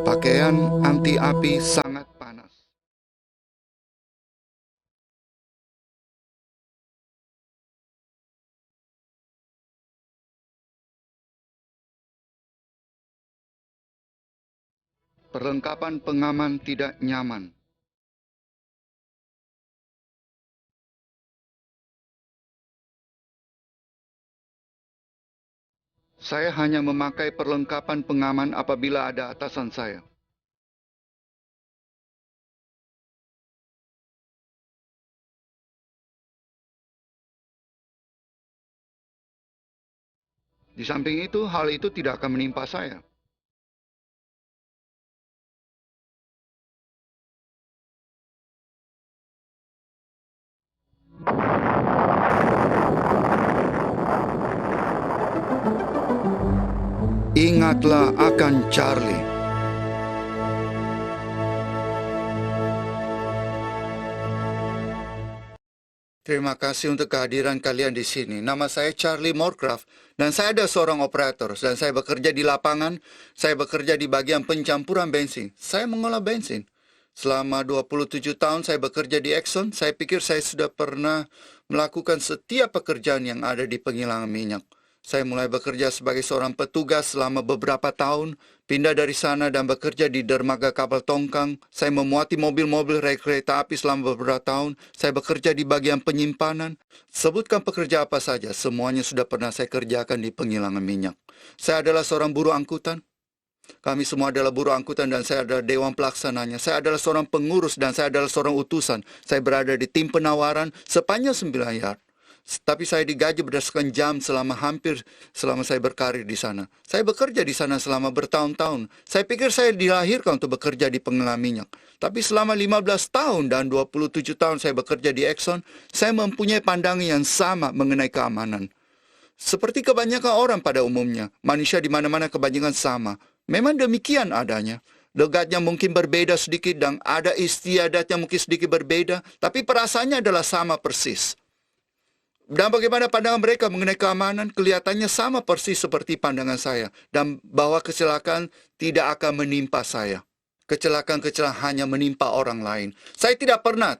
Pakaian anti api sangat panas. Perlengkapan pengaman tidak nyaman. Saya hanya memakai perlengkapan pengaman apabila ada atasan saya. Di samping itu, hal itu tidak akan menimpa saya. Ingatlah akan Charlie. Terima kasih untuk kehadiran kalian di sini. Nama saya Charlie Moorcraft dan saya adalah seorang operator dan saya bekerja di lapangan. Saya bekerja di bagian pencampuran bensin. Saya mengolah bensin. Selama 27 tahun saya bekerja di Exxon. Saya pikir saya sudah pernah melakukan setiap pekerjaan yang ada di penghilangan minyak. Saya mulai bekerja sebagai seorang petugas selama beberapa tahun, pindah dari sana dan bekerja di dermaga kapal tongkang. Saya memuati mobil-mobil rel kereta api selama beberapa tahun. Saya bekerja di bagian penyimpanan. Sebutkan pekerja apa saja, semuanya sudah pernah saya kerjakan di penghilangan minyak. Saya adalah seorang buruh angkutan. Kami semua adalah buruh angkutan dan saya adalah dewan pelaksananya. Saya adalah seorang pengurus dan saya adalah seorang utusan. Saya berada di tim penawaran sepanjang 9 yard. Tapi saya digaji berdasarkan jam selama saya berkarir di sana. Saya bekerja di sana selama bertahun-tahun. Saya pikir saya dilahirkan untuk bekerja di pengelaman minyak. Tapi selama 15 tahun dan 27 tahun saya bekerja di Exxon, saya mempunyai pandangan yang sama mengenai keamanan. Seperti kebanyakan orang pada umumnya, manusia di mana-mana kebanyakan sama. Memang demikian adanya. Logatnya mungkin berbeda sedikit dan ada istiadatnya mungkin sedikit berbeda, tapi perasaannya adalah sama persis. Dan bagaimana pandangan mereka mengenai keamanan kelihatannya sama persis seperti pandangan saya. Dan bahwa kecelakaan tidak akan menimpa saya. Kecelakaan-kecelakaan hanya menimpa orang lain. Saya tidak pernah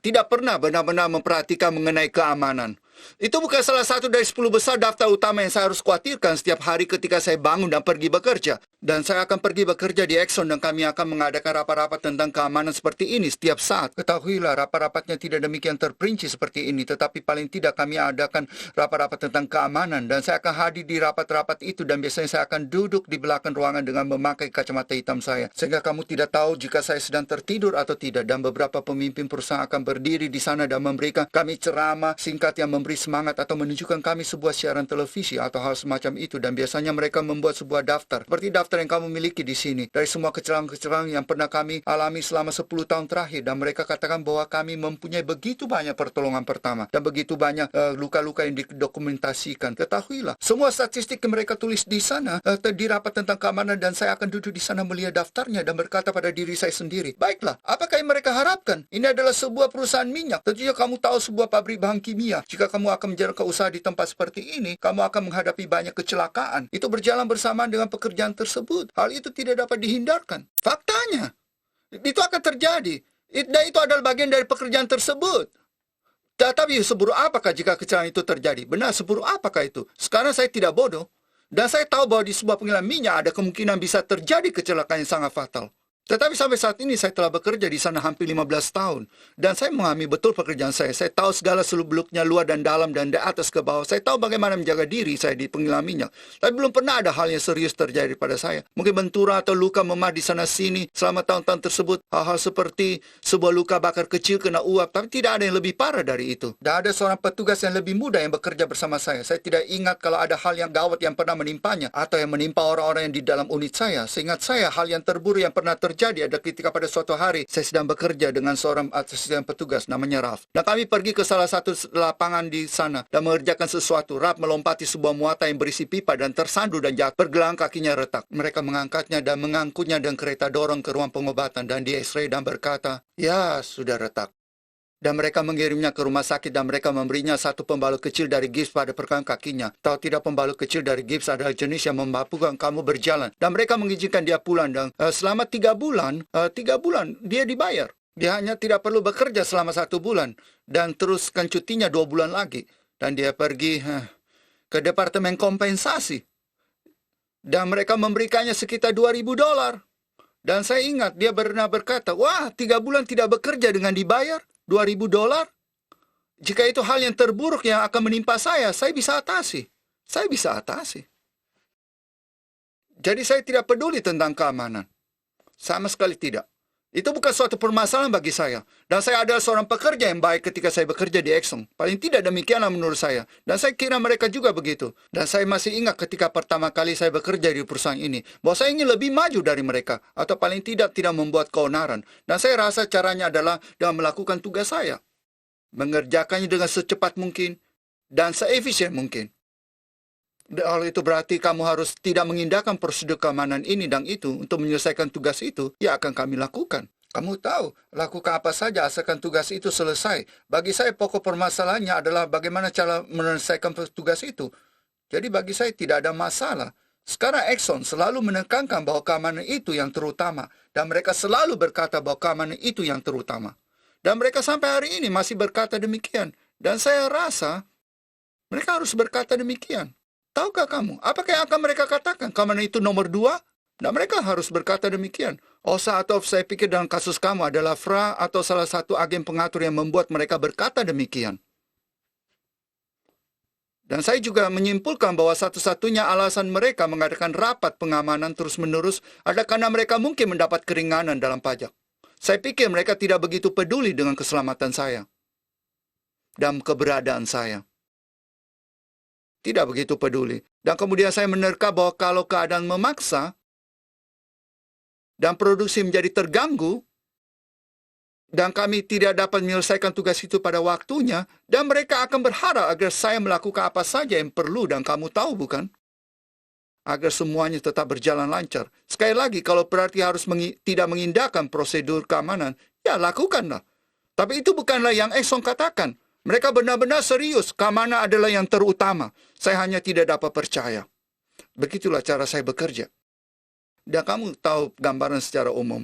benar-benar memperhatikan mengenai keamanan. Itu bukan salah satu dari 10 besar daftar utama yang saya harus khawatirkan setiap hari ketika saya bangun dan pergi bekerja. Dan saya akan pergi bekerja di Exxon dan kami akan mengadakan rapat-rapat tentang keamanan seperti ini setiap saat. Ketahuilah, rapat-rapatnya tidak demikian terperinci seperti ini, tetapi paling tidak kami adakan rapat-rapat tentang keamanan. Dan saya akan hadir di rapat-rapat itu dan biasanya saya akan duduk di belakang ruangan dengan memakai kacamata hitam saya. Sehingga kamu tidak tahu jika saya sedang tertidur atau tidak. Dan beberapa pemimpin perusahaan akan berdiri di sana dan memberikan kami ceramah singkat yang memberi semangat atau menunjukkan kami sebuah siaran televisi atau hal semacam itu. Dan biasanya mereka membuat sebuah daftar, seperti daftar yang kamu miliki di sini, dari semua kecelakaan-kecelakaan yang pernah kami alami selama 10 tahun terakhir. Dan mereka katakan bahwa kami mempunyai begitu banyak pertolongan pertama dan begitu banyak luka-luka yang didokumentasikan. Ketahuilah, semua statistik yang mereka tulis di sana di rapat tentang keamanan, dan saya akan duduk di sana melihat daftarnya dan berkata pada diri saya sendiri, baiklah, apakah yang mereka harapkan? Ini adalah sebuah perusahaan minyak. Tentunya kamu tahu sebuah pabrik bahan kimia. Jika kamu akan menjalankan usaha di tempat seperti ini, kamu akan menghadapi banyak kecelakaan. Itu berjalan bersamaan dengan pekerjaan tersebut. Hal itu tidak dapat dihindarkan. Faktanya, itu akan terjadi. Dan itu adalah bagian dari pekerjaan tersebut. Tetapi seburuk apakah jika kecelakaan itu terjadi? Benar, seburuk apakah itu? Sekarang saya tidak bodoh. Dan saya tahu bahwa di sebuah pengolahan minyak ada kemungkinan bisa terjadi kecelakaan yang sangat fatal. Tetapi sampai saat ini saya telah bekerja di sana hampir 15 tahun. Dan saya memahami betul pekerjaan saya. Saya tahu segala seluk-beluknya, luar dan dalam dan dari atas ke bawah. Saya tahu bagaimana menjaga diri saya di pengolahan minyak. Tapi belum pernah ada hal yang serius terjadi pada saya. Mungkin benturan atau luka memar di sana-sini selama tahun-tahun tersebut. Hal-hal seperti sebuah luka bakar kecil kena uap. Tapi tidak ada yang lebih parah dari itu. Dan ada seorang petugas yang lebih muda yang bekerja bersama saya. Saya tidak ingat kalau ada hal yang gawat yang pernah menimpanya. Atau yang menimpa orang-orang yang di dalam unit saya. Seingat saya, hal yang terburuk yang pernah terjadi ada ketika pada suatu hari saya sedang bekerja dengan seorang asisten petugas namanya Ralph. Dan kami pergi ke salah satu lapangan di sana dan mengerjakan sesuatu. Ralph melompati sebuah muatan yang berisi pipa dan tersandu dan jatuh. Pergelangan kakinya retak. Mereka mengangkatnya dan mengangkutnya dengan kereta dorong ke ruang pengobatan dan di X-ray dan berkata, ya, sudah retak. Dan mereka mengirimnya ke rumah sakit dan mereka memberinya satu pembalut kecil dari gips pada pergelangan kakinya. Tahu tidak, pembalut kecil dari gips adalah jenis yang memampukan kamu berjalan. Dan mereka mengizinkan dia pulang. Dan selama 3 bulan dia dibayar. Dia hanya tidak perlu bekerja selama 1 bulan. Dan teruskan cutinya 2 bulan lagi. Dan dia pergi ke departemen kompensasi. Dan mereka memberikannya sekitar $2.000. Dan saya ingat dia pernah berkata, wah, 3 bulan tidak bekerja dengan dibayar $2.000. Jika itu hal yang terburuk yang akan menimpa saya bisa atasi. Saya bisa atasi. Jadi saya tidak peduli tentang keamanan. Sama sekali tidak. Itu bukan suatu permasalahan bagi saya. Dan saya adalah seorang pekerja yang baik ketika saya bekerja di Exxon. Paling tidak demikianlah menurut saya. Dan saya kira mereka juga begitu. Dan saya masih ingat ketika pertama kali saya bekerja di perusahaan ini, bahwa saya ingin lebih maju dari mereka. Atau paling tidak membuat keonaran. Dan saya rasa caranya adalah dengan melakukan tugas saya. Mengerjakannya dengan secepat mungkin dan seefisien mungkin. Kalau itu berarti kamu harus tidak mengindahkan prosedur keamanan ini dan itu untuk menyelesaikan tugas itu, ya akan kami lakukan. Kamu tahu, lakukan apa saja asalkan tugas itu selesai. Bagi saya pokok permasalahannya adalah bagaimana cara menyelesaikan tugas itu. Jadi bagi saya tidak ada masalah. Sekarang Exxon selalu menekankan bahwa keamanan itu yang terutama. Dan mereka selalu berkata bahwa keamanan itu yang terutama. Dan mereka sampai hari ini masih berkata demikian. Dan saya rasa mereka harus berkata demikian. Tahukah kamu, apakah yang akan mereka katakan? Keamanan itu nomor 2? Dan mereka harus berkata demikian. Atau saya pikir dalam kasus kamu adalah Fra atau salah satu agen pengatur yang membuat mereka berkata demikian. Dan saya juga menyimpulkan bahwa satu-satunya alasan mereka mengadakan rapat pengamanan terus-menerus adalah karena mereka mungkin mendapat keringanan dalam pajak. Saya pikir mereka tidak begitu peduli dengan keselamatan saya dan keberadaan saya. Tidak begitu peduli. Dan kemudian saya menerka bahwa kalau keadaan memaksa dan produksi menjadi terganggu dan kami tidak dapat menyelesaikan tugas itu pada waktunya, dan mereka akan berharap agar saya melakukan apa saja yang perlu, dan kamu tahu bukan? Agar semuanya tetap berjalan lancar. Sekali lagi, kalau berarti harus tidak mengindahkan prosedur keamanan, ya lakukanlah. Tapi itu bukanlah yang Exxon katakan. Mereka benar-benar serius, keamanan adalah yang terutama. Saya hanya tidak dapat percaya. Begitulah cara saya bekerja. Dan kamu tahu gambaran secara umum.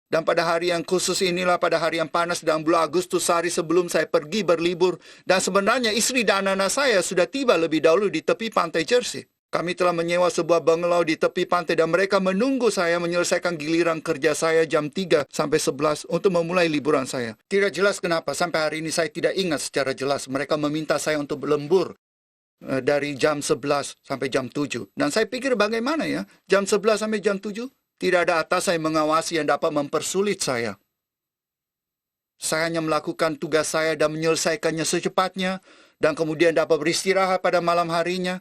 Dan pada hari yang khusus inilah, pada hari yang panas dan bulan Agustus, sehari sebelum saya pergi berlibur, dan sebenarnya istri dan anak saya sudah tiba lebih dahulu di tepi pantai Jersey. Kami telah menyewa sebuah bungalow di tepi pantai dan mereka menunggu saya menyelesaikan giliran kerja saya jam 3 sampai 11 untuk memulai liburan saya. Tidak jelas kenapa, sampai hari ini saya tidak ingat secara jelas. Mereka meminta saya untuk berlembur dari jam 11 sampai jam 7. Dan saya pikir bagaimana ya, jam 11 sampai jam 7? Tidak ada atasan yang mengawasi yang dapat mempersulit saya. Saya hanya melakukan tugas saya dan menyelesaikannya secepatnya dan kemudian dapat beristirahat pada malam harinya.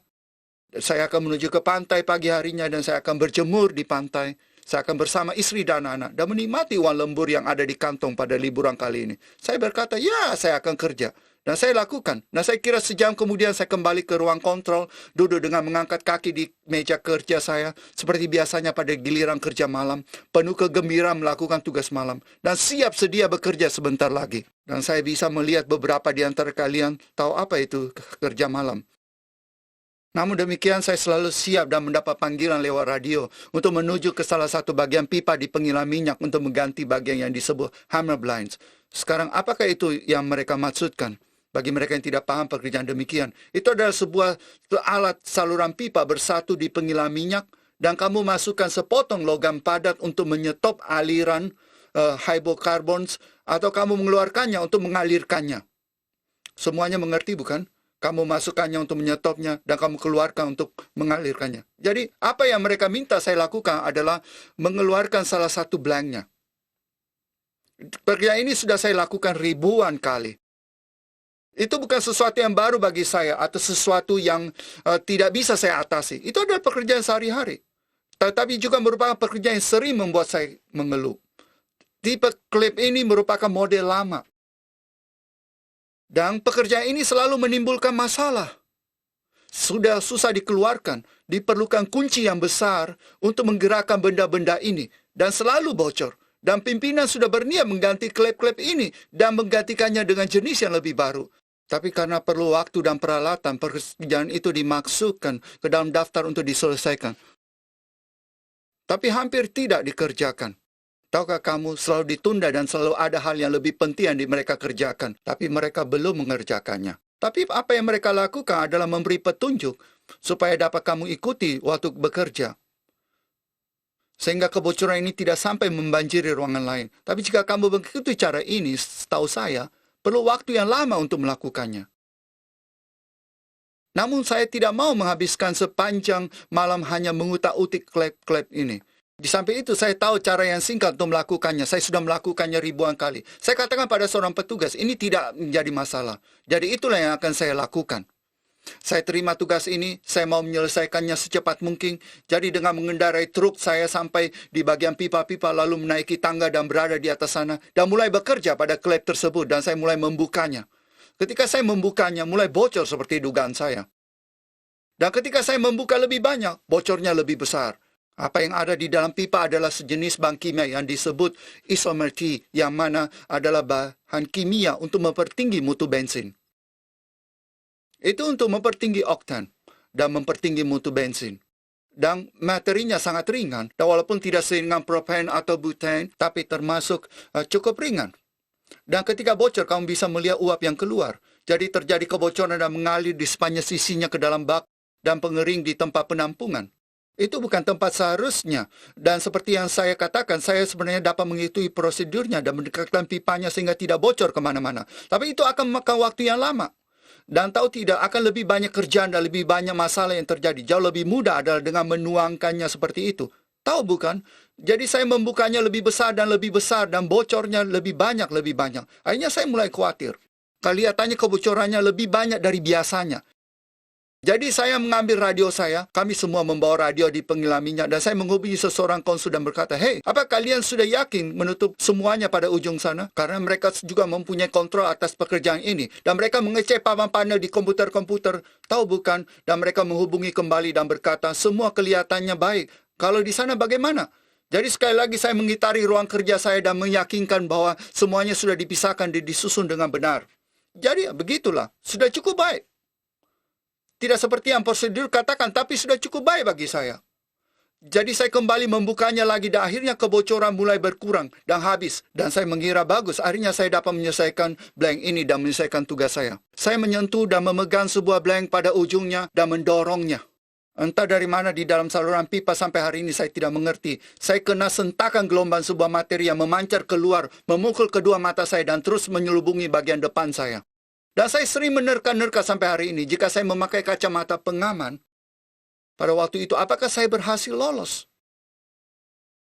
Saya akan menuju ke pantai pagi harinya dan saya akan berjemur di pantai. Saya akan bersama istri dan anak dan menikmati uang lembur yang ada di kantong pada liburan kali ini. Saya berkata, ya saya akan kerja. Dan saya lakukan. Dan saya kira sejam kemudian saya kembali ke ruang kontrol, duduk dengan mengangkat kaki di meja kerja saya, seperti biasanya pada giliran kerja malam, penuh kegembiraan melakukan tugas malam, dan siap sedia bekerja sebentar lagi. Dan saya bisa melihat beberapa di antara kalian tahu apa itu kerja malam. Namun demikian saya selalu siap dan mendapat panggilan lewat radio untuk menuju ke salah satu bagian pipa di pengilang minyak untuk mengganti bagian yang disebut hammer blinds. Sekarang apakah itu yang mereka maksudkan? Bagi mereka yang tidak paham pekerjaan demikian, itu adalah sebuah alat saluran pipa bersatu di pengilang minyak dan kamu masukkan sepotong logam padat untuk menyetop aliran hydrocarbons atau kamu mengeluarkannya untuk mengalirkannya. Semuanya mengerti bukan? Kamu masukkannya untuk menyetopnya dan kamu keluarkan untuk mengalirkannya. Jadi apa yang mereka minta saya lakukan adalah mengeluarkan salah satu blanknya. Pekerjaan ini sudah saya lakukan ribuan kali. Itu bukan sesuatu yang baru bagi saya atau sesuatu yang tidak bisa saya atasi. Itu adalah pekerjaan sehari-hari. Tetapi juga merupakan pekerjaan yang sering membuat saya mengeluh. Tipe klip ini merupakan model lama. Dan pekerjaan ini selalu menimbulkan masalah. Sudah susah dikeluarkan, diperlukan kunci yang besar untuk menggerakkan benda-benda ini. Dan selalu bocor. Dan pimpinan sudah berniat mengganti klep-klep ini dan menggantikannya dengan jenis yang lebih baru. Tapi karena perlu waktu dan peralatan, pekerjaan itu dimasukkan ke dalam daftar untuk diselesaikan. Tapi hampir tidak dikerjakan. Tahukah kamu, selalu ditunda dan selalu ada hal yang lebih penting yang mereka kerjakan. Tapi mereka belum mengerjakannya. Tapi apa yang mereka lakukan adalah memberi petunjuk supaya dapat kamu ikuti waktu bekerja. Sehingga kebocoran ini tidak sampai membanjiri ruangan lain. Tapi jika kamu mengikuti cara ini, setahu saya, perlu waktu yang lama untuk melakukannya. Namun saya tidak mau menghabiskan sepanjang malam hanya mengutak-utik klep-klep ini. Di samping itu, saya tahu cara yang singkat untuk melakukannya. Saya sudah melakukannya ribuan kali. Saya katakan pada seorang petugas, ini tidak menjadi masalah. Jadi itulah yang akan saya lakukan. Saya terima tugas ini, saya mau menyelesaikannya secepat mungkin. Jadi dengan mengendarai truk, saya sampai di bagian pipa-pipa, lalu menaiki tangga dan berada di atas sana. Dan mulai bekerja pada klep tersebut, dan saya mulai membukanya. Ketika saya membukanya, mulai bocor seperti dugaan saya. Dan ketika saya membuka lebih banyak, bocornya lebih besar. Apa yang ada di dalam pipa adalah sejenis bahan kimia yang disebut isomer-T, yang mana adalah bahan kimia untuk mempertinggi mutu bensin. Itu untuk mempertinggi oktan dan mempertinggi mutu bensin. Dan materinya sangat ringan, dan walaupun tidak seringan propan atau butane, tapi termasuk cukup ringan. Dan ketika bocor, kamu bisa melihat uap yang keluar. Jadi terjadi kebocoran dan mengalir di sepanjang sisinya ke dalam bak dan pengering di tempat penampungan. Itu bukan tempat seharusnya. Dan seperti yang saya katakan, saya sebenarnya dapat mengikuti prosedurnya dan mendekatkan pipanya sehingga tidak bocor kemana-mana. Tapi itu akan memakan waktu yang lama. Dan tahu tidak, akan lebih banyak kerjaan dan lebih banyak masalah yang terjadi. Jauh lebih mudah adalah dengan menuangkannya seperti itu. Tahu bukan? Jadi saya membukanya lebih besar dan bocornya lebih banyak. Akhirnya saya mulai khawatir. Kelihatannya kebocorannya lebih banyak dari biasanya. Jadi saya mengambil radio saya, kami semua membawa radio di pengilam minyak, dan saya menghubungi seseorang konsul dan berkata, "Hei, apa kalian sudah yakin menutup semuanya pada ujung sana?" Karena mereka juga mempunyai kontrol atas pekerjaan ini, dan mereka mengecek papan panel di komputer-komputer, tahu bukan? Dan mereka menghubungi kembali dan berkata, "Semua kelihatannya baik. Kalau di sana bagaimana?" Jadi sekali lagi saya mengitari ruang kerja saya dan meyakinkan bahwa semuanya sudah dipisahkan dan disusun dengan benar. Jadi begitulah, sudah cukup baik. Tidak seperti yang prosedur katakan, tapi sudah cukup baik bagi saya. Jadi saya kembali membukanya lagi dan akhirnya kebocoran mulai berkurang dan habis. Dan saya mengira bagus, akhirnya saya dapat menyelesaikan blank ini dan menyelesaikan tugas saya. Saya menyentuh dan memegang sebuah blank pada ujungnya dan mendorongnya. Entah dari mana di dalam saluran pipa sampai hari ini saya tidak mengerti. Saya kena sentakan gelombang sebuah materi yang memancar keluar, memukul kedua mata saya dan terus menyelubungi bagian depan saya. Dan saya sering menerka-nerka sampai hari ini, jika saya memakai kacamata pengaman, pada waktu itu apakah saya berhasil lolos?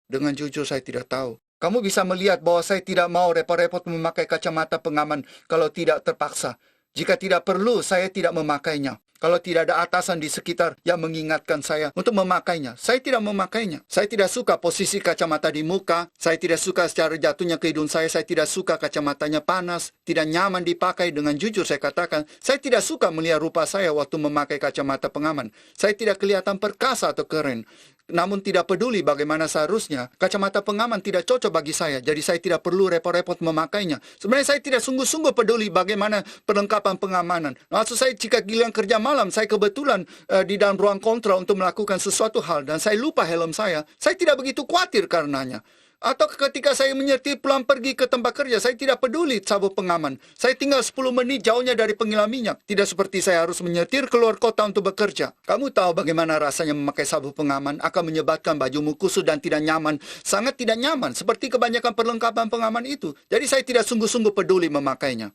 Dengan jujur saya tidak tahu. Kamu bisa melihat bahwa saya tidak mau repot-repot memakai kacamata pengaman kalau tidak terpaksa. Jika tidak perlu, saya tidak memakainya. Kalau tidak ada atasan di sekitar yang mengingatkan saya untuk memakainya, saya tidak memakainya. Saya tidak suka posisi kacamata di muka, saya tidak suka secara jatuhnya ke hidung saya tidak suka kacamatanya panas, tidak nyaman dipakai. Dengan jujur saya katakan, saya tidak suka melihat rupa saya waktu memakai kacamata pengaman. Saya tidak kelihatan perkasa atau keren. Namun tidak peduli bagaimana seharusnya, kacamata pengaman tidak cocok bagi saya, jadi saya tidak perlu repot-repot memakainya. Sebenarnya saya tidak sungguh-sungguh peduli bagaimana perlengkapan pengamanan. Maksud saya, jika giliran kerja malam, saya kebetulan di dalam ruang kontrol untuk melakukan sesuatu hal, dan saya lupa helm saya tidak begitu khawatir karenanya. Atau ketika saya menyetir pulang pergi ke tempat kerja, saya tidak peduli sabuk pengaman. Saya tinggal 10 menit jauhnya dari pengilam minyak. Tidak seperti saya harus menyetir keluar kota untuk bekerja. Kamu tahu bagaimana rasanya memakai sabuk pengaman akan menyebabkan bajumu kusut dan tidak nyaman. Sangat tidak nyaman, seperti kebanyakan perlengkapan pengaman itu. Jadi saya tidak sungguh-sungguh peduli memakainya.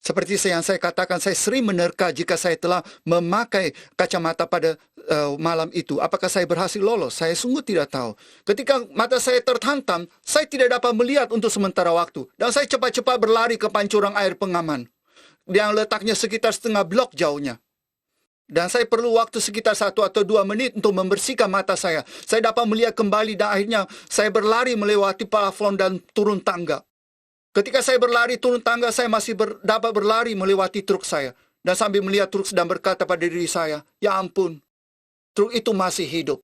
Seperti yang saya katakan, saya sering menerka jika saya telah memakai kacamata pada malam itu. Apakah saya berhasil lolos? Saya sungguh tidak tahu. Ketika mata saya terhantam, saya tidak dapat melihat untuk sementara waktu. Dan saya cepat-cepat berlari ke pancuran air pengaman, yang letaknya sekitar setengah blok jauhnya. Dan saya perlu waktu sekitar 1 atau 2 menit untuk membersihkan mata saya. Saya dapat melihat kembali dan akhirnya saya berlari melewati plafon dan turun tangga. Ketika saya berlari turun tangga, saya masih dapat berlari melewati truk saya. Dan sambil melihat truk sedang berkata pada diri saya, "Ya ampun, truk itu masih hidup."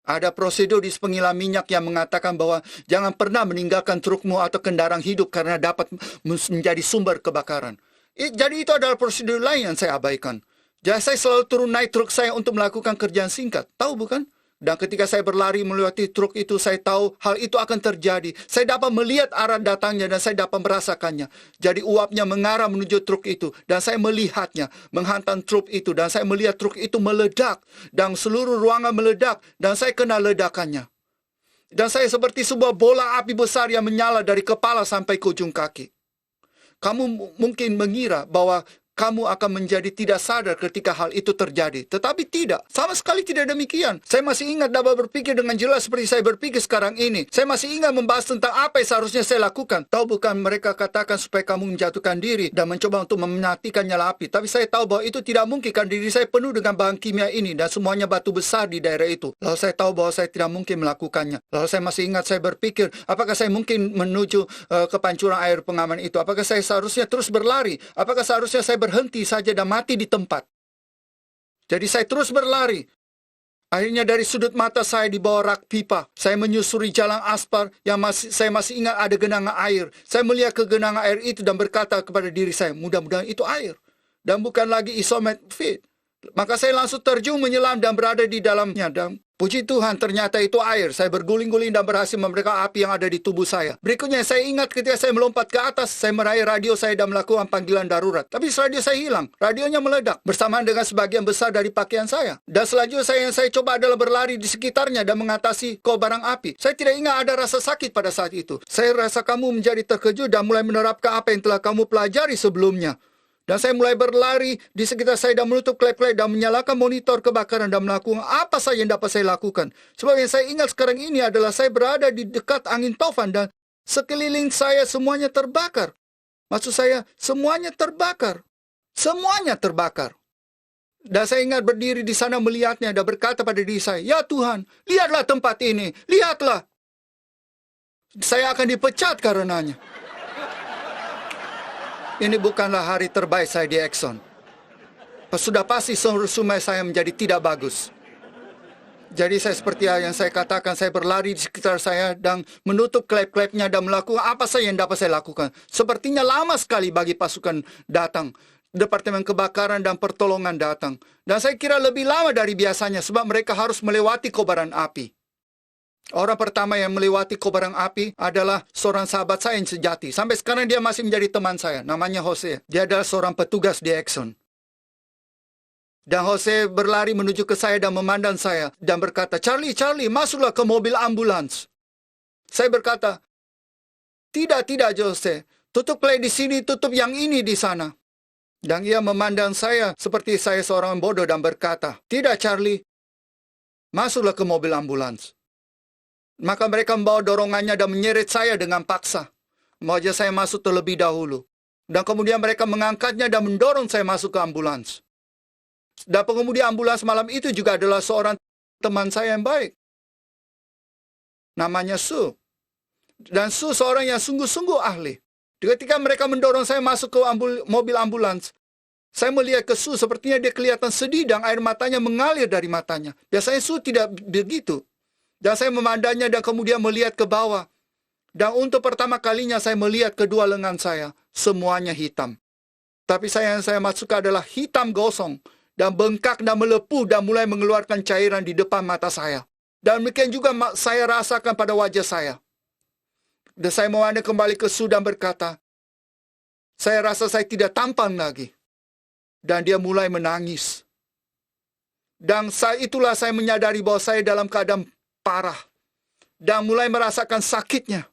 Ada prosedur di pengilang minyak yang mengatakan bahwa jangan pernah meninggalkan trukmu atau kendaraan hidup karena dapat menjadi sumber kebakaran. Jadi itu adalah prosedur lain yang saya abaikan. Jadi saya selalu turun naik truk saya untuk melakukan kerjaan singkat. Tahu bukan? Dan ketika saya berlari melewati truk itu, saya tahu hal itu akan terjadi. Saya dapat melihat arah datangnya dan saya dapat merasakannya. Jadi uapnya mengarah menuju truk itu. Dan saya melihatnya, menghantam truk itu. Dan saya melihat truk itu meledak. Dan seluruh ruangan meledak. Dan saya kena ledakannya. Dan saya seperti sebuah bola api besar yang menyala dari kepala sampai ke ujung kaki. Kamu mungkin mengira bahwa kamu akan menjadi tidak sadar ketika hal itu terjadi. Tetapi tidak. Sama sekali tidak demikian. Saya masih ingat dapat berpikir dengan jelas seperti saya berpikir sekarang ini. Saya masih ingat membahas tentang apa yang seharusnya saya lakukan. Tahu bukan mereka katakan supaya kamu menjatuhkan diri dan mencoba untuk mematikan nyala api. Tapi saya tahu bahwa itu tidak mungkin karena diri saya penuh dengan bahan kimia ini dan semuanya batu besar di daerah itu. Lalu saya tahu bahwa saya tidak mungkin melakukannya. Lalu saya masih ingat saya berpikir, apakah saya mungkin menuju ke pancuran air pengaman itu? Apakah saya seharusnya terus berlari? Apakah seharusnya saya berhenti saja dan mati di tempat? Jadi saya terus berlari. Akhirnya dari sudut mata saya di bawah rak pipa, saya menyusuri jalan aspal yang saya masih ingat ada genangan air. Saya melihat ke genangan air itu dan berkata kepada diri saya, mudah-mudahan itu air. Dan bukan lagi isomet fit. Maka saya langsung terjun menyelam dan berada di dalamnya. Dan puji Tuhan, ternyata itu air. Saya berguling-guling dan berhasil memberikan api yang ada di tubuh saya. Berikutnya, saya ingat ketika saya melompat ke atas, saya meraih radio saya dan melakukan panggilan darurat. Tapi radio saya hilang. Radionya meledak bersamaan dengan sebagian besar dari pakaian saya. Dan selanjutnya yang saya coba adalah berlari di sekitarnya dan mengatasi kobaran api. Saya tidak ingat ada rasa sakit pada saat itu. Saya rasa kamu menjadi terkejut dan mulai menerapkan apa yang telah kamu pelajari sebelumnya. Dan saya mulai berlari di sekitar saya dan menutup klep-klep dan menyalakan monitor kebakaran dan melakukan apa saja yang dapat saya lakukan. Sebab yang saya ingat sekarang ini adalah saya berada di dekat angin taufan dan sekeliling saya semuanya terbakar. Maksud saya, semuanya terbakar. Semuanya terbakar. Dan saya ingat berdiri di sana melihatnya dan berkata pada diri saya, ya Tuhan, lihatlah tempat ini, lihatlah. Saya akan dipecat karenanya. Ini bukanlah hari terbaik saya di Exxon. Sudah pasti resume saya menjadi tidak bagus. Jadi saya seperti yang saya katakan, saya berlari di sekitar saya dan menutup klep-klepnya dan melakukan apa saja yang dapat saya lakukan. Sepertinya lama sekali bagi pasukan datang. Departemen Kebakaran dan Pertolongan datang. Dan saya kira lebih lama dari biasanya sebab mereka harus melewati kobaran api. Orang pertama yang melewati kobaran api adalah seorang sahabat saya yang sejati. Sampai sekarang dia masih menjadi teman saya. Namanya Jose. Dia adalah seorang petugas di Exxon. Dan Jose berlari menuju ke saya dan memandang saya. Dan berkata, Charlie, masuklah ke mobil ambulans. Saya berkata, tidak, Jose. Tutup play di sini, tutup yang ini di sana. Dan ia memandang saya seperti saya seorang bodoh dan berkata, tidak, Charlie. Masuklah ke mobil ambulans. Maka mereka membawa dorongannya dan menyeret saya dengan paksa. Mau aja saya masuk terlebih dahulu. Dan kemudian mereka mengangkatnya dan mendorong saya masuk ke ambulans. Dan pengemudi ambulans malam itu juga adalah seorang teman saya yang baik. Namanya Sue. Dan Sue seorang yang sungguh-sungguh ahli. Ketika mereka mendorong saya masuk ke mobil ambulans, saya melihat ke Sue sepertinya dia kelihatan sedih dan air matanya mengalir dari matanya. Biasanya Sue tidak begitu. Dan saya memandangnya dan kemudian melihat ke bawah. Dan untuk pertama kalinya saya melihat kedua lengan saya. Semuanya hitam. Tapi yang saya maksudkan adalah hitam gosong. Dan bengkak dan melepuh dan mulai mengeluarkan cairan di depan mata saya. Dan demikian juga saya rasakan pada wajah saya. Dan saya memandang kembali ke Sue dan berkata, saya rasa saya tidak tampan lagi. Dan dia mulai menangis. Dan itulah saya menyadari bahwa saya dalam keadaan parah dan mulai merasakan sakitnya.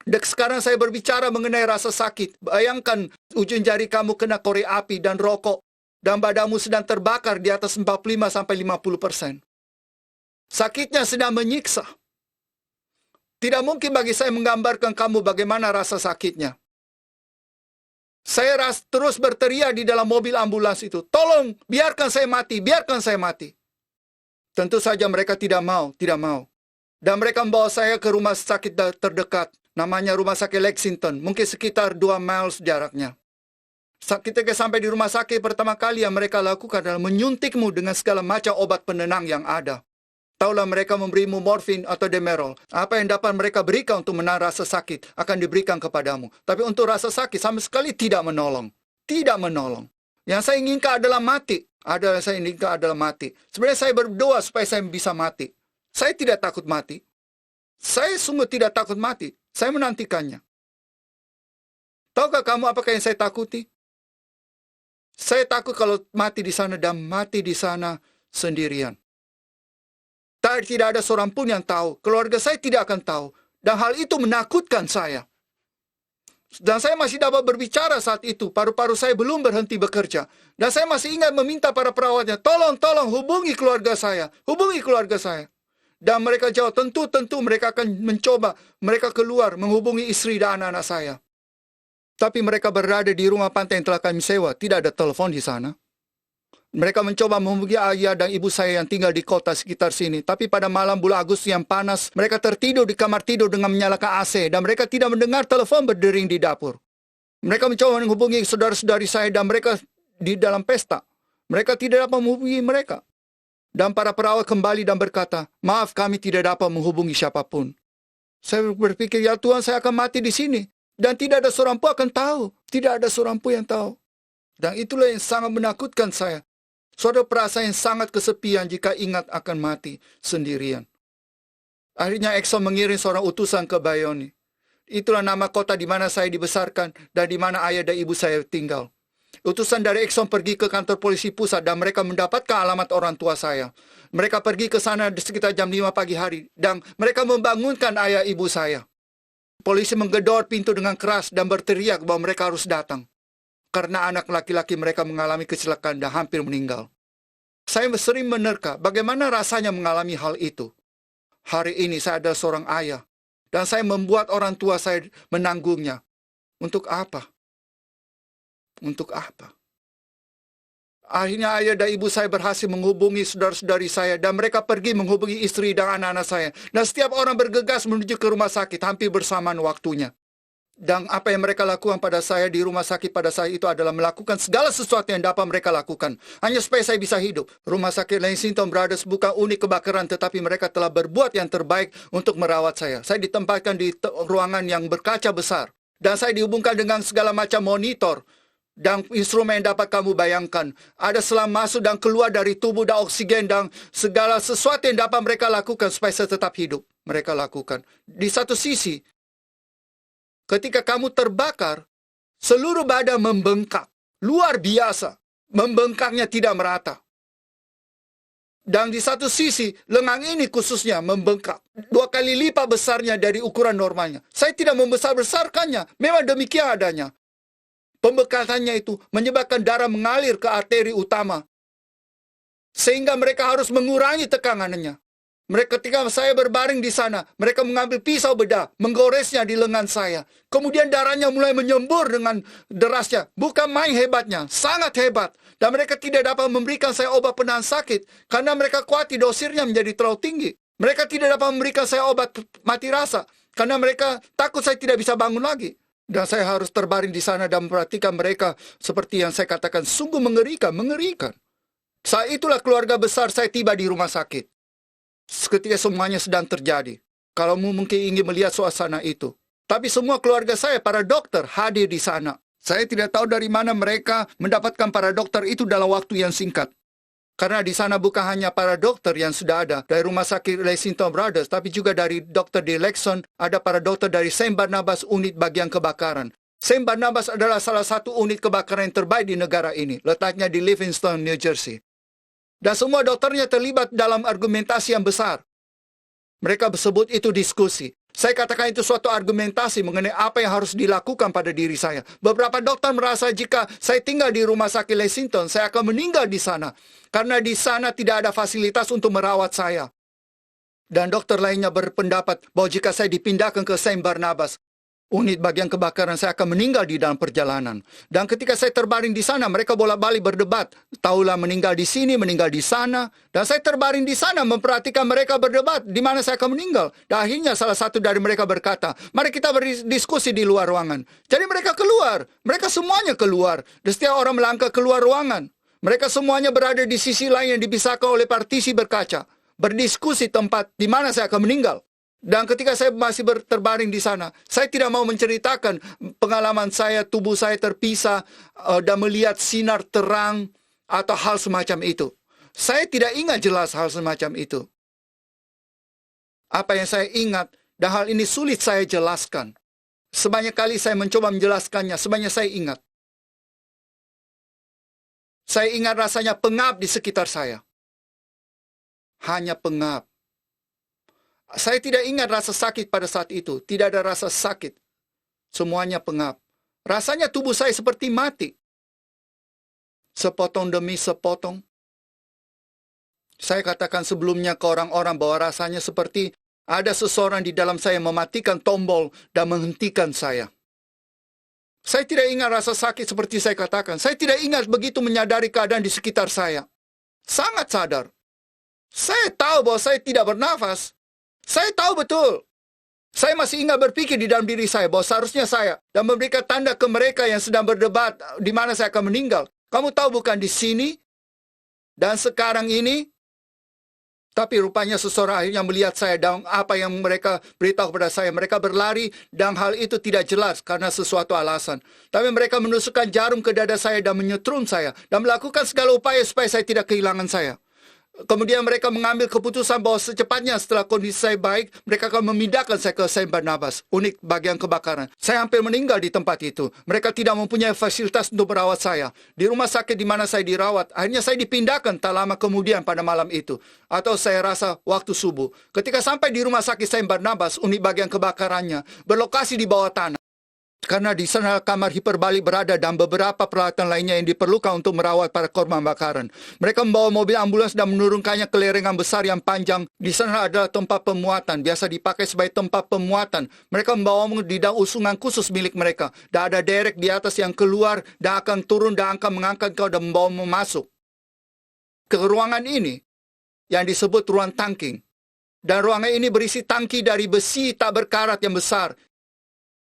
Dan sekarang saya berbicara mengenai rasa sakit. Bayangkan ujung jari kamu kena korek api dan rokok dan badanmu sedang terbakar di atas 45-50%. Sakitnya sedang menyiksa. Tidak mungkin bagi saya menggambarkan kamu bagaimana rasa sakitnya. Saya terus berteriak di dalam mobil ambulans itu, tolong biarkan saya mati, biarkan saya mati. Tentu saja mereka tidak mau. Dan mereka membawa saya ke rumah sakit terdekat. Namanya Rumah Sakit Lexington. Mungkin sekitar 2 miles jaraknya. Ketika sampai di rumah sakit, pertama kali yang mereka lakukan adalah menyuntikmu dengan segala macam obat penenang yang ada. Taulah mereka memberimu morfin atau demerol. Apa yang dapat mereka berikan untuk menahan rasa sakit akan diberikan kepadamu. Tapi untuk rasa sakit sama sekali tidak menolong. Tidak menolong. Yang saya inginkan adalah mati. Sebenarnya saya berdoa supaya saya bisa mati. Saya tidak takut mati. Saya sungguh tidak takut mati. Saya menantikannya. Tahukah kamu apakah yang saya takuti? Saya takut kalau mati di sana dan mati di sana sendirian. Tidak ada seorang pun yang tahu. Keluarga saya tidak akan tahu. Dan hal itu menakutkan saya. Dan saya masih dapat berbicara saat itu. Paru-paru saya belum berhenti bekerja. Dan saya masih ingat meminta para perawatnya, tolong hubungi keluarga saya. Hubungi keluarga saya. Dan mereka jawab, tentu mereka akan mencoba. Mereka keluar menghubungi istri dan anak-anak saya. Tapi mereka berada di rumah pantai yang telah kami sewa. Tidak ada telepon di sana. Mereka mencoba menghubungi ayah dan ibu saya yang tinggal di kota sekitar sini. Tapi pada malam bulan Agustus yang panas, mereka tertidur di kamar tidur dengan menyalakan AC. Dan mereka tidak mendengar telepon berdering di dapur. Mereka mencoba menghubungi saudara-saudari saya dan mereka di dalam pesta. Mereka tidak dapat menghubungi mereka. Dan para perawat kembali dan berkata, maaf kami tidak dapat menghubungi siapapun. Saya berpikir, ya Tuhan, saya akan mati di sini. Dan tidak ada seorang pun akan tahu. Tidak ada seorang pun yang tahu. Dan itulah yang sangat menakutkan saya. Suatu perasaan yang sangat kesepian jika ingat akan mati sendirian. Akhirnya Exxon mengirim seorang utusan ke Bayonne. Itulah nama kota di mana saya dibesarkan dan di mana ayah dan ibu saya tinggal. Utusan dari Exxon pergi ke kantor polisi pusat dan mereka mendapatkan alamat orang tua saya. Mereka pergi ke sana sekitar jam 5 pagi hari dan mereka membangunkan ayah ibu saya. Polisi menggedor pintu dengan keras dan berteriak bahwa mereka harus datang. Karena anak laki-laki mereka mengalami kecelakaan dan hampir meninggal. Saya sering menerka bagaimana rasanya mengalami hal itu. Hari ini saya adalah seorang ayah. Dan saya membuat orang tua saya menanggungnya. Untuk apa? Untuk apa? Akhirnya ayah dan ibu saya berhasil menghubungi saudara-saudari saya. Dan mereka pergi menghubungi istri dan anak-anak saya. Dan setiap orang bergegas menuju ke rumah sakit hampir bersamaan waktunya. Dan apa yang mereka lakukan pada saya di rumah sakit pada saat itu adalah melakukan segala sesuatu yang dapat mereka lakukan. Hanya supaya saya bisa hidup. Rumah sakit Lexington Brothers bukan unit kebakaran, tetapi mereka telah berbuat yang terbaik untuk merawat saya. Saya ditempatkan di ruangan yang berkaca besar. Dan saya dihubungkan dengan segala macam monitor. Dan instrumen yang dapat kamu bayangkan. Ada selang masuk dan keluar dari tubuh dan oksigen dan segala sesuatu yang dapat mereka lakukan supaya saya tetap hidup. Mereka lakukan. Di satu sisi, ketika kamu terbakar, seluruh badan membengkak. Luar biasa. Membengkaknya tidak merata. Dan di satu sisi, lengan ini khususnya membengkak. 2 kali lipat besarnya dari ukuran normalnya. Saya tidak membesar-besarkannya. Memang demikian adanya. Pembekatannya itu menyebabkan darah mengalir ke arteri utama. Sehingga mereka harus mengurangi tekanannya. Ketika saya berbaring di sana, mereka mengambil pisau bedah, menggoresnya di lengan saya. Kemudian darahnya mulai menyembur dengan derasnya. Bukan main hebatnya, sangat hebat. Dan mereka tidak dapat memberikan saya obat penahan sakit, karena mereka khawatir dosirnya menjadi terlalu tinggi. Mereka tidak dapat memberikan saya obat mati rasa, karena mereka takut saya tidak bisa bangun lagi. Dan saya harus terbaring di sana dan memperhatikan mereka seperti yang saya katakan, sungguh mengerikan. Saat itulah keluarga besar saya tiba di rumah sakit. Ketika semuanya sedang terjadi. Kalau mungkin ingin melihat suasana itu. Tapi semua keluarga saya, para dokter, hadir di sana. Saya tidak tahu dari mana mereka mendapatkan para dokter itu dalam waktu yang singkat. Karena di sana bukan hanya para dokter yang sudah ada dari rumah sakit Lexington Brothers, tapi juga dari dokter di Lexington, ada para dokter dari Saint Barnabas unit bagian kebakaran. Saint Barnabas adalah salah satu unit kebakaran yang terbaik di negara ini. Letaknya di Livingston, New Jersey. Dan semua dokternya terlibat dalam argumentasi yang besar. Mereka sebut itu diskusi. Saya katakan itu suatu argumentasi mengenai apa yang harus dilakukan pada diri saya. Beberapa dokter merasa jika saya tinggal di rumah sakit Lexington, saya akan meninggal di sana. Karena di sana tidak ada fasilitas untuk merawat saya. Dan dokter lainnya berpendapat bahwa jika saya dipindahkan ke Saint Barnabas, unit bagian kebakaran, saya akan meninggal di dalam perjalanan. Dan ketika saya terbaring di sana, mereka bolak-balik berdebat. Taulah meninggal di sini, meninggal di sana. Dan saya terbaring di sana memperhatikan mereka berdebat di mana saya akan meninggal. Dan akhirnya salah satu dari mereka berkata, mari kita berdiskusi di luar ruangan. Jadi mereka keluar. Mereka semuanya keluar. Dan setiap orang melangkah keluar ruangan. Mereka semuanya berada di sisi lain yang dipisahkan oleh partisi berkaca. berdiskusi tempat di mana saya akan meninggal. Dan ketika saya masih terbaring di sana, saya tidak mau menceritakan pengalaman saya, tubuh saya terpisah, dan melihat sinar terang atau hal semacam itu. Saya tidak ingat jelas hal semacam itu. Apa yang saya ingat, dan hal ini sulit saya jelaskan. Sebanyak kali saya mencoba menjelaskannya, sebanyak saya ingat. Saya ingat rasanya pengap di sekitar saya. Hanya pengap. Saya tidak ingat rasa sakit pada saat itu. Tidak ada rasa sakit. Semuanya pengap. Rasanya tubuh saya seperti mati. Sepotong demi sepotong. Saya katakan sebelumnya ke orang-orang bahwa rasanya seperti ada seseorang di dalam saya mematikan tombol dan menghentikan saya. Saya tidak ingat rasa sakit seperti saya katakan. Saya tidak ingat begitu menyadari keadaan di sekitar saya. Sangat sadar. Saya tahu bahwa saya tidak bernafas. Saya tahu betul. Saya masih ingat berpikir di dalam diri saya bahwa seharusnya saya dan memberikan tanda ke mereka yang sedang berdebat di mana saya akan meninggal. Kamu tahu bukan di sini dan sekarang ini? Tapi rupanya seseorang akhirnya melihat saya dan apa yang mereka beritahu kepada saya. Mereka berlari dan hal itu tidak jelas karena sesuatu alasan. Tapi mereka menusukkan jarum ke dada saya dan menyetrum saya. Dan melakukan segala upaya supaya saya tidak kehilangan saya. Kemudian mereka mengambil keputusan bahwa secepatnya setelah kondisi saya baik, mereka akan memindahkan saya ke Saint Barnabas, unit bagian kebakaran. Saya hampir meninggal di tempat itu. Mereka tidak mempunyai fasilitas untuk merawat saya. Di rumah sakit di mana saya dirawat, akhirnya saya dipindahkan tak lama kemudian pada malam itu. Atau saya rasa waktu subuh. Ketika sampai di rumah sakit Saint Barnabas, unit bagian kebakarannya berlokasi di bawah tanah. Karena di sana kamar hiperbalik berada dan beberapa peralatan lainnya yang diperlukan untuk merawat para korban bakaran. Mereka membawa mobil ambulans dan menurunkannya ke lereng besar yang panjang. Di sana adalah tempat pemuatan, biasa dipakai sebagai tempat pemuatan. Mereka membawa di dalam usungan khusus milik mereka. Dan ada derek di atas yang keluar dan akan turun dan akan mengangkat kau dan membawamu masuk ke ruangan ini yang disebut ruang tanking. Dan ruangan ini berisi tangki dari besi tak berkarat yang besar,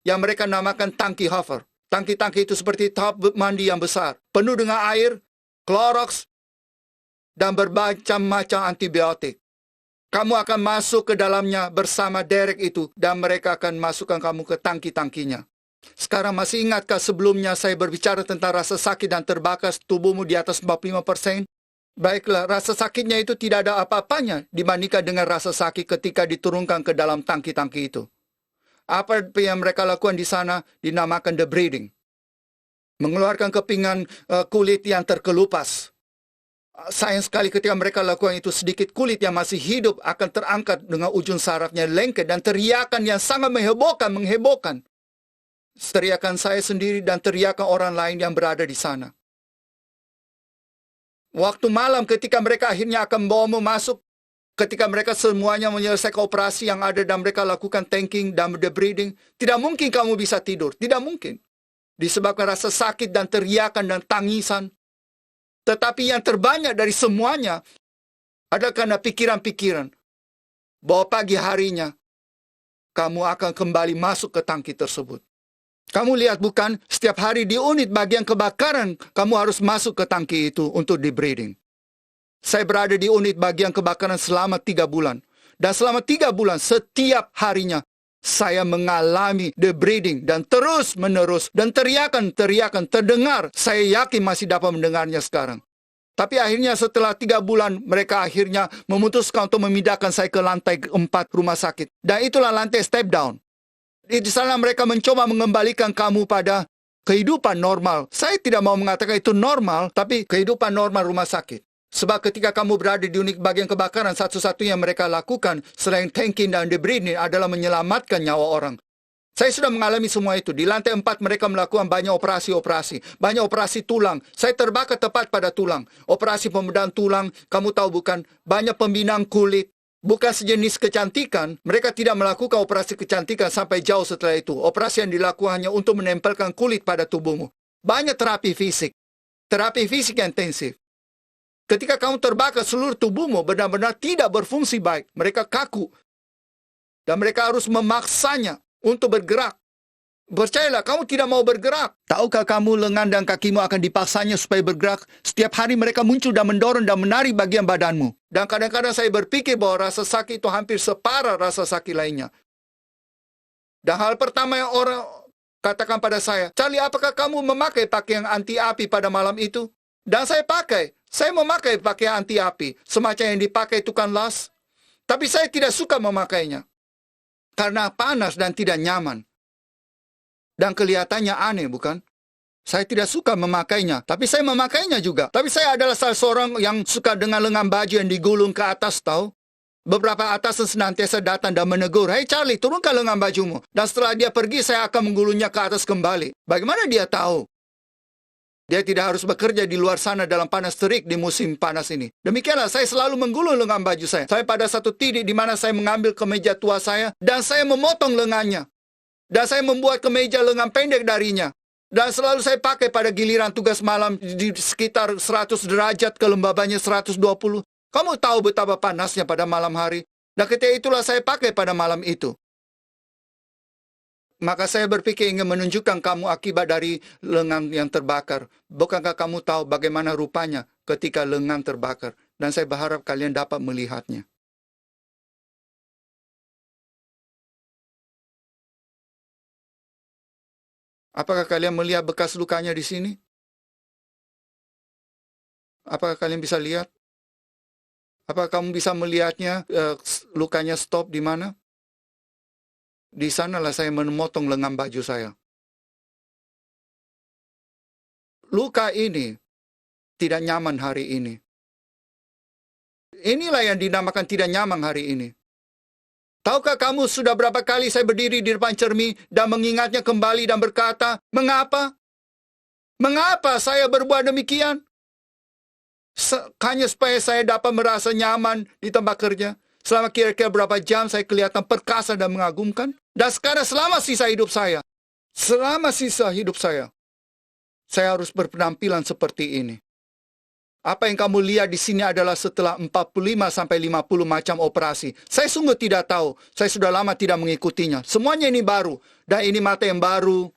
yang mereka namakan tangki hover. Tangki-tangki itu seperti tub mandi yang besar, penuh dengan air, Clorox, dan bermacam-macam antibiotik. Kamu akan masuk ke dalamnya bersama derek itu, dan mereka akan masukkan kamu ke tangki-tangkinya. Sekarang masih ingatkah sebelumnya saya berbicara tentang rasa sakit dan terbakar tubuhmu di atas 45%? Baiklah, rasa sakitnya itu tidak ada apa-apanya dibandingkan dengan rasa sakit ketika diturunkan ke dalam tangki-tangki itu. Apa yang mereka lakukan di sana dinamakan debriding. Mengeluarkan kepingan kulit yang terkelupas. Sayang sekali ketika mereka lakukan itu, sedikit kulit yang masih hidup akan terangkat dengan ujung sarafnya lengket dan teriakan yang sangat menghebohkan. Teriakan saya sendiri dan teriakan orang lain yang berada di sana. Waktu malam ketika mereka akhirnya akan membawamu masuk, ketika mereka semuanya menyelesaikan operasi yang ada dan mereka lakukan tanking dan debriding, tidak mungkin kamu bisa tidur. Tidak mungkin. Disebabkan rasa sakit dan teriakan dan tangisan. Tetapi yang terbanyak dari semuanya adalah karena pikiran-pikiran bahwa pagi harinya kamu akan kembali masuk ke tangki tersebut. Kamu lihat bukan, setiap hari di unit bagian kebakaran, kamu harus masuk ke tangki itu untuk debriding. Saya berada di unit bagian kebakaran selama 3 bulan. Dan selama 3 bulan, setiap harinya, saya mengalami debriding dan terus-menerus. Dan teriakan terdengar. Saya yakin masih dapat mendengarnya sekarang. Tapi akhirnya setelah 3 bulan, mereka akhirnya memutuskan untuk memindahkan saya ke lantai 4 rumah sakit. Dan itulah lantai step down. Di sana mereka mencoba mengembalikan kamu pada kehidupan normal. Saya tidak mau mengatakan itu normal, tapi kehidupan normal rumah sakit. Sebab ketika kamu berada di unit bagian kebakaran, satu-satunya yang mereka lakukan selain tanking dan debriding adalah menyelamatkan nyawa orang. Saya sudah mengalami semua itu. Di lantai 4 mereka melakukan banyak operasi. Banyak operasi tulang. Saya terbakar tepat pada tulang. Operasi pembedahan tulang, kamu tahu bukan, banyak pembinaan kulit. Bukan sejenis kecantikan, mereka tidak melakukan operasi kecantikan sampai jauh setelah itu. Operasi yang dilakukan hanya untuk menempelkan kulit pada tubuhmu. Banyak terapi fisik yang intensif. Ketika kamu terbakar, seluruh tubuhmu benar-benar tidak berfungsi baik. Mereka kaku. Dan mereka harus memaksanya untuk bergerak. Percayalah, kamu tidak mau bergerak. Tahukah kamu lengan dan kakimu akan dipaksanya supaya bergerak? Setiap hari mereka muncul dan mendorong dan menarik bagian badanmu. Dan kadang-kadang saya berpikir bahwa rasa sakit itu hampir separah rasa sakit lainnya. Dan hal pertama yang orang katakan pada saya, Charlie, apakah kamu memakai pakaian anti api pada malam itu? Dan saya pakai. Saya memakai pakaian anti api, semacam yang dipakai tukang las. Tapi saya tidak suka memakainya. Karena panas dan tidak nyaman. Dan kelihatannya aneh, bukan? Saya tidak suka memakainya, tapi saya memakainya juga. Tapi saya adalah salah seorang yang suka dengan lengan baju yang digulung ke atas, tahu? Beberapa atasan senantiasa datang dan menegur, "Hei Charlie, turunkan lengan bajumu." Dan setelah dia pergi, saya akan menggulungnya ke atas kembali. Bagaimana dia tahu? Dia tidak harus bekerja di luar sana dalam panas terik di musim panas ini. Demikianlah, saya selalu menggulung lengan baju saya. Saya pada satu titik di mana saya mengambil kemeja tua saya, dan saya memotong lengannya. Dan saya membuat kemeja lengan pendek darinya. Dan selalu saya pakai pada giliran tugas malam di sekitar 100 derajat, kelembabannya 120. Kamu tahu betapa panasnya pada malam hari. Dan ketika itulah saya pakai pada malam itu. Maka saya berpikir ingin menunjukkan kamu akibat dari lengan yang terbakar. Bukankah kamu tahu bagaimana rupanya ketika lengan terbakar? Dan saya berharap kalian dapat melihatnya. Apakah kalian melihat bekas lukanya di sini? Apakah kalian bisa lihat? Apakah kamu bisa melihatnya, lukanya stop di mana? Di sanalah saya memotong lengan baju saya. Luka ini tidak nyaman hari ini. Inilah yang dinamakan tidak nyaman hari ini. Tahukah kamu sudah berapa kali saya berdiri di depan cermin dan mengingatnya kembali dan berkata, mengapa? Mengapa saya berbuat demikian? Hanya supaya saya dapat merasa nyaman di tempat kerja. Selama kira-kira berapa jam saya kelihatan perkasa dan mengagumkan. Dan sekarang selama sisa hidup saya, saya harus berpenampilan seperti ini. Apa yang kamu lihat di sini adalah setelah 45-50 macam operasi. Saya sungguh tidak tahu. Saya sudah lama tidak mengikutinya. Semuanya ini baru. Dan ini mata yang baru.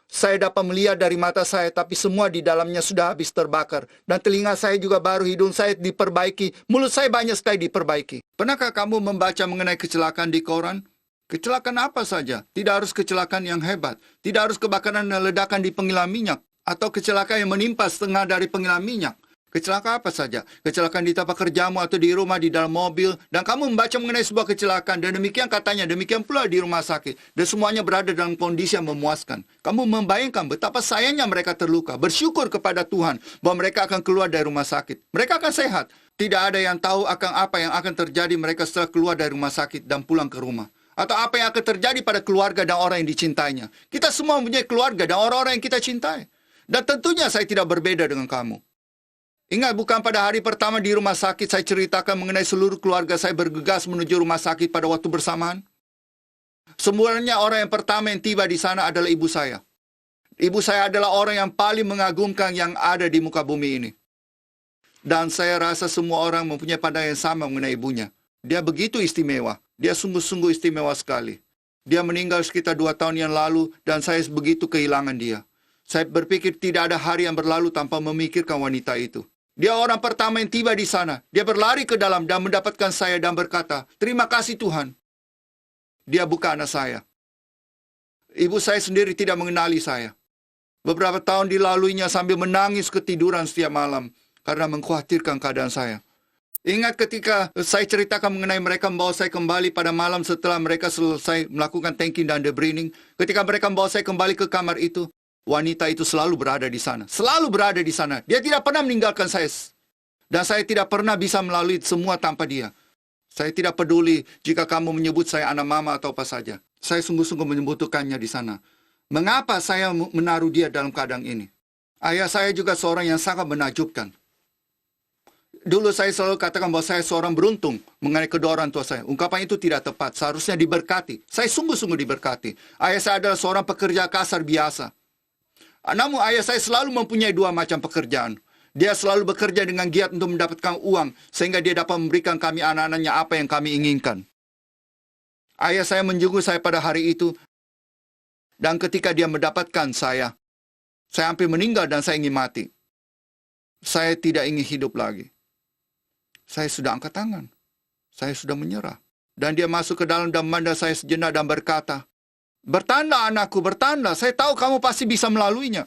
Saya dapat melihat dari mata saya, tapi semua di dalamnya sudah habis terbakar. Dan telinga saya juga baru, hidung saya diperbaiki. Mulut saya banyak sekali diperbaiki. Pernahkah kamu membaca mengenai kecelakaan di koran? Kecelakaan apa saja? Tidak harus kecelakaan yang hebat. Tidak harus kebakaran dan ledakan di pengilang minyak. Atau kecelakaan yang menimpa setengah dari pengilang minyak. Kecelakaan apa saja? Kecelakaan di tempat kerjamu atau di rumah, di dalam mobil. Dan kamu membaca mengenai sebuah kecelakaan. Dan demikian katanya, demikian pula di rumah sakit. Dan semuanya berada dalam kondisi yang memuaskan. Kamu membayangkan betapa sayangnya mereka terluka. Bersyukur kepada Tuhan bahwa mereka akan keluar dari rumah sakit. Mereka akan sehat. Tidak ada yang tahu akan apa yang akan terjadi mereka setelah keluar dari rumah sakit dan pulang ke rumah. Atau apa yang akan terjadi pada keluarga dan orang yang dicintainya. Kita semua mempunyai keluarga dan orang-orang yang kita cintai. Dan tentunya saya tidak berbeda dengan kamu. Ingat, bukan pada hari pertama di rumah sakit saya ceritakan mengenai seluruh keluarga saya bergegas menuju rumah sakit pada waktu bersamaan? Semuanya orang yang pertama yang tiba di sana adalah ibu saya. Ibu saya adalah orang yang paling mengagumkan yang ada di muka bumi ini. Dan saya rasa semua orang mempunyai pandangan yang sama mengenai ibunya. Dia begitu istimewa. Dia sungguh-sungguh istimewa sekali. Dia meninggal sekitar 2 tahun yang lalu dan saya begitu kehilangan dia. Saya berpikir tidak ada hari yang berlalu tanpa memikirkan wanita itu. Dia orang pertama yang tiba di sana. Dia berlari ke dalam dan mendapatkan saya dan berkata, "Terima kasih Tuhan." Dia bukan anak saya. Ibu saya sendiri tidak mengenali saya. Beberapa tahun dilaluinya sambil menangis ketiduran setiap malam karena mengkhawatirkan keadaan saya. Ingat ketika saya ceritakan mengenai mereka membawa saya kembali pada malam setelah mereka selesai melakukan tanking dan debrining. Ketika mereka membawa saya kembali ke kamar itu, wanita itu selalu berada di sana. Selalu berada di sana. Dia tidak pernah meninggalkan saya. Dan saya tidak pernah bisa melalui semua tanpa dia. Saya tidak peduli jika kamu menyebut saya anak mama atau apa saja. Saya sungguh-sungguh membutuhkannya di sana. Mengapa saya menaruh dia dalam keadaan ini? Ayah saya juga seorang yang sangat menakjubkan. Dulu saya selalu katakan bahwa saya seorang beruntung mengenai kedua orang tua saya. Ungkapan itu tidak tepat. Seharusnya diberkati. Saya sungguh-sungguh diberkati. Ayah saya adalah seorang pekerja kasar biasa. Namun ayah saya selalu mempunyai 2 macam pekerjaan. Dia selalu bekerja dengan giat untuk mendapatkan uang, sehingga dia dapat memberikan kami anak-anaknya apa yang kami inginkan. Ayah saya menjenguk saya pada hari itu, Dan ketika dia mendapatkan saya hampir meninggal dan saya ingin mati. Saya tidak ingin hidup lagi. Saya sudah angkat tangan. Saya sudah menyerah. Dan dia masuk ke dalam dan memandang saya sejenak dan berkata, "Bertanda anakku, bertanda. Saya tahu kamu pasti bisa melaluinya."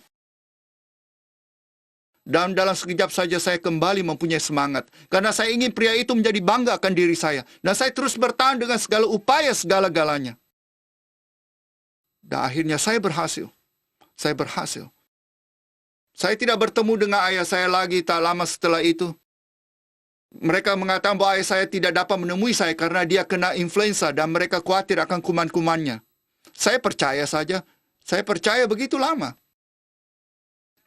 Dan dalam sekejap saja saya kembali mempunyai semangat. Karena saya ingin pria itu menjadi bangga akan diri saya. Dan saya terus bertahan dengan segala upaya segala-galanya. Dan akhirnya saya berhasil. Saya berhasil. Saya tidak bertemu dengan ayah saya lagi tak lama setelah itu. Mereka mengatakan bahwa ayah saya tidak dapat menemui saya karena dia kena influenza dan mereka khawatir akan kuman-kumannya. Saya percaya saja. Saya percaya begitu lama.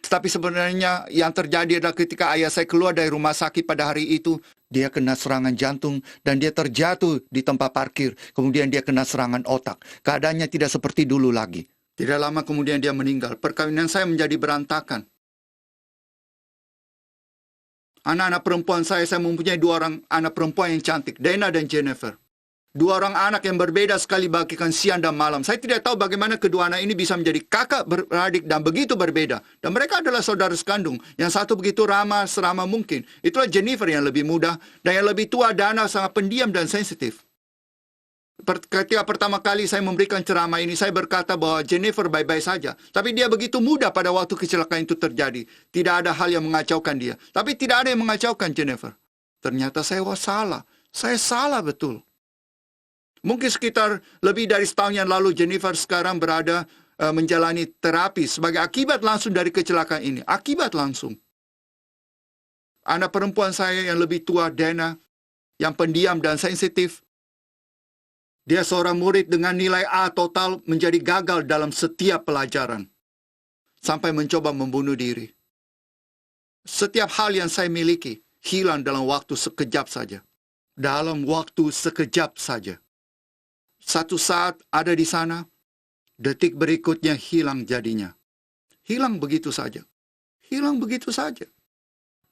Tetapi sebenarnya yang terjadi adalah ketika ayah saya keluar dari rumah sakit pada hari itu, dia kena serangan jantung dan dia terjatuh di tempat parkir. Kemudian dia kena serangan otak. Keadaannya tidak seperti dulu lagi. Tidak lama kemudian dia meninggal. Perkawinan saya menjadi berantakan. Anak-anak perempuan saya mempunyai 2 orang anak perempuan yang cantik, Dana dan Jennifer. 2 orang anak yang berbeda sekali bagikan siang dan malam. Saya tidak tahu bagaimana kedua anak ini bisa menjadi kakak beradik dan begitu berbeda. Dan mereka adalah saudara sekandung. Yang satu begitu ramah, seramah mungkin. Itulah Jennifer yang lebih muda. Dan yang lebih tua, Dana, sangat pendiam dan sensitif. Ketika pertama kali saya memberikan ceramah ini, saya berkata bahwa Jennifer baik-baik saja. Tapi dia begitu muda pada waktu kecelakaan itu terjadi. Tidak ada hal yang mengacaukan dia. Tapi tidak ada yang mengacaukan Jennifer. Ternyata saya salah. Saya salah betul. Mungkin sekitar lebih dari setahun yang lalu, Jennifer sekarang berada menjalani terapi sebagai akibat langsung dari kecelakaan ini. Akibat langsung. Anak perempuan saya yang lebih tua, Dana, yang pendiam dan sensitif, dia seorang murid dengan nilai A total menjadi gagal dalam setiap pelajaran. Sampai mencoba membunuh diri. Setiap hal yang saya miliki hilang dalam waktu sekejap saja. Dalam waktu sekejap saja. Satu saat ada di sana, detik berikutnya hilang jadinya. Hilang begitu saja. Hilang begitu saja.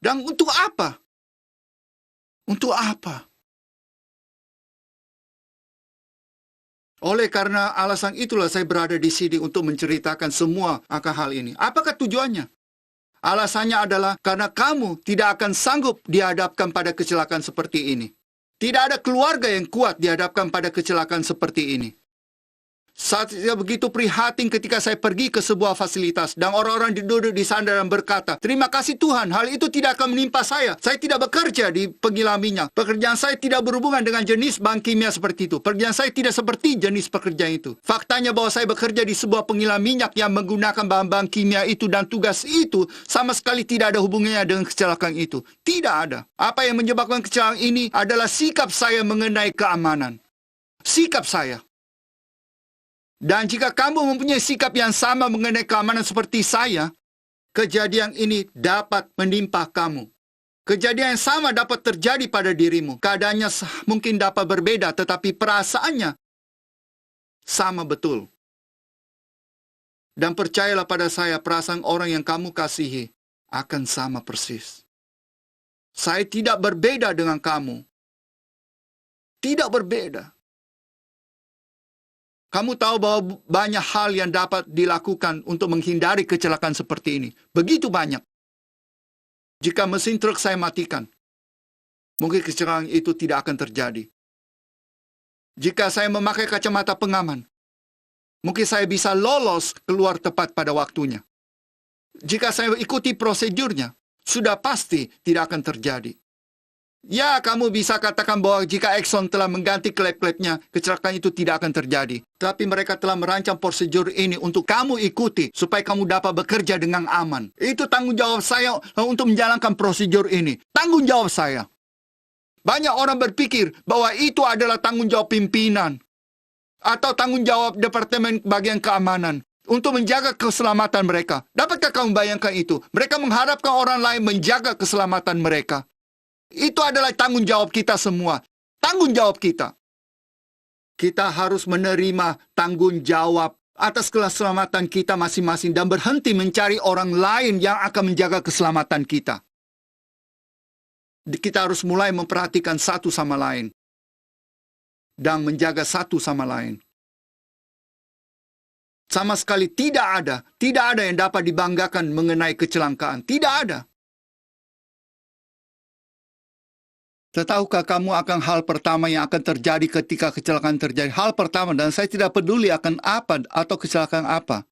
Dan untuk apa? Untuk apa? Oleh karena alasan itulah saya berada di sini untuk menceritakan semua akan hal ini. Apakah tujuannya? Alasannya adalah karena kamu tidak akan sanggup dihadapkan pada kecelakaan seperti ini. Tidak ada keluarga yang kuat dihadapkan pada kecelakaan seperti ini. Saya begitu prihatin ketika saya pergi ke sebuah fasilitas dan orang-orang duduk di sana dan berkata, "Terima kasih Tuhan, hal itu tidak akan menimpa saya. Saya tidak bekerja di pengilang minyak. Pekerjaan saya tidak berhubungan dengan jenis bahan kimia seperti itu. Pekerjaan saya tidak seperti jenis pekerjaan itu. Faktanya bahwa saya bekerja di sebuah pengilang minyak yang menggunakan bahan-bahan kimia itu dan tugas itu sama sekali tidak ada hubungannya dengan kecelakaan itu. Tidak ada. Apa yang menyebabkan kecelakaan ini adalah sikap saya mengenai keamanan. Sikap saya. Dan jika kamu mempunyai sikap yang sama mengenai keamanan seperti saya, kejadian ini dapat menimpa kamu. Kejadian yang sama dapat terjadi pada dirimu. Keadaannya mungkin dapat berbeda, tetapi perasaannya sama betul. Dan percayalah pada saya, perasaan orang yang kamu kasihi akan sama persis. Saya tidak berbeda dengan kamu. Tidak berbeda. Kamu tahu bahwa banyak hal yang dapat dilakukan untuk menghindari kecelakaan seperti ini. Begitu banyak. Jika mesin truk saya matikan, mungkin kecelakaan itu tidak akan terjadi. Jika saya memakai kacamata pengaman, mungkin saya bisa lolos keluar tepat pada waktunya. Jika saya ikuti prosedurnya, sudah pasti tidak akan terjadi. Ya, kamu bisa katakan bahwa jika Exxon telah mengganti klep-klepnya, kecelakaan itu tidak akan terjadi. Tapi mereka telah merancang prosedur ini untuk kamu ikuti, supaya kamu dapat bekerja dengan aman. Itu tanggung jawab saya untuk menjalankan prosedur ini. Tanggung jawab saya. Banyak orang berpikir bahwa itu adalah tanggung jawab pimpinan. Atau tanggung jawab Departemen Bagian Keamanan. Untuk menjaga keselamatan mereka. Dapatkah kamu bayangkan itu? Mereka mengharapkan orang lain menjaga keselamatan mereka. Itu adalah tanggung jawab kita semua. Tanggung jawab kita. Kita harus menerima tanggung jawab atas keselamatan kita masing-masing dan berhenti mencari orang lain yang akan menjaga keselamatan kita. Kita harus mulai memperhatikan satu sama lain dan menjaga satu sama lain. Sama sekali tidak ada yang dapat dibanggakan mengenai kecelakaan. Tidak ada. Tahukah kamu akan hal pertama yang akan terjadi ketika kecelakaan terjadi? Hal pertama, dan saya tidak peduli akan apa atau kecelakaan apa.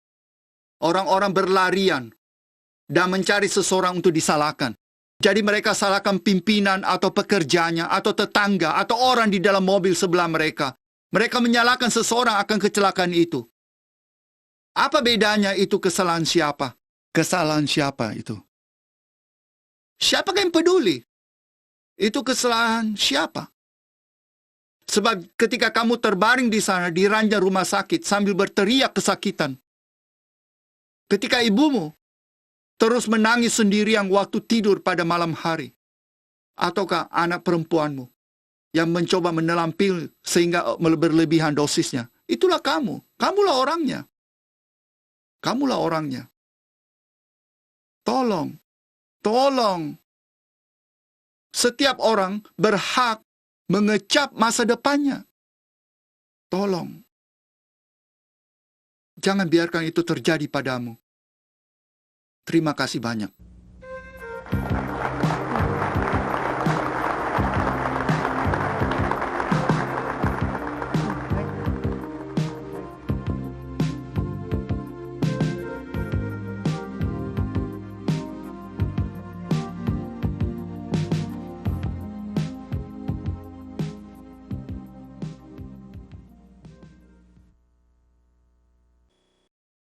Orang-orang berlarian dan mencari seseorang untuk disalahkan. Jadi mereka salahkan pimpinan atau pekerjanya atau tetangga atau orang di dalam mobil sebelah mereka. Mereka menyalahkan seseorang akan kecelakaan itu. Apa bedanya itu kesalahan siapa? Kesalahan siapa itu? Siapa yang peduli? Itu kesalahan siapa? Sebab ketika kamu terbaring di sana di ranjang rumah sakit sambil berteriak kesakitan. Ketika ibumu terus menangis sendirian waktu tidur pada malam hari. Ataukah anak perempuanmu yang mencoba menelan pil sehingga berlebihan dosisnya. Itulah kamu. Kamulah orangnya. Kamulah orangnya. Tolong. Setiap orang berhak mengecap masa depannya. Tolong. Jangan biarkan itu terjadi padamu. Terima kasih banyak.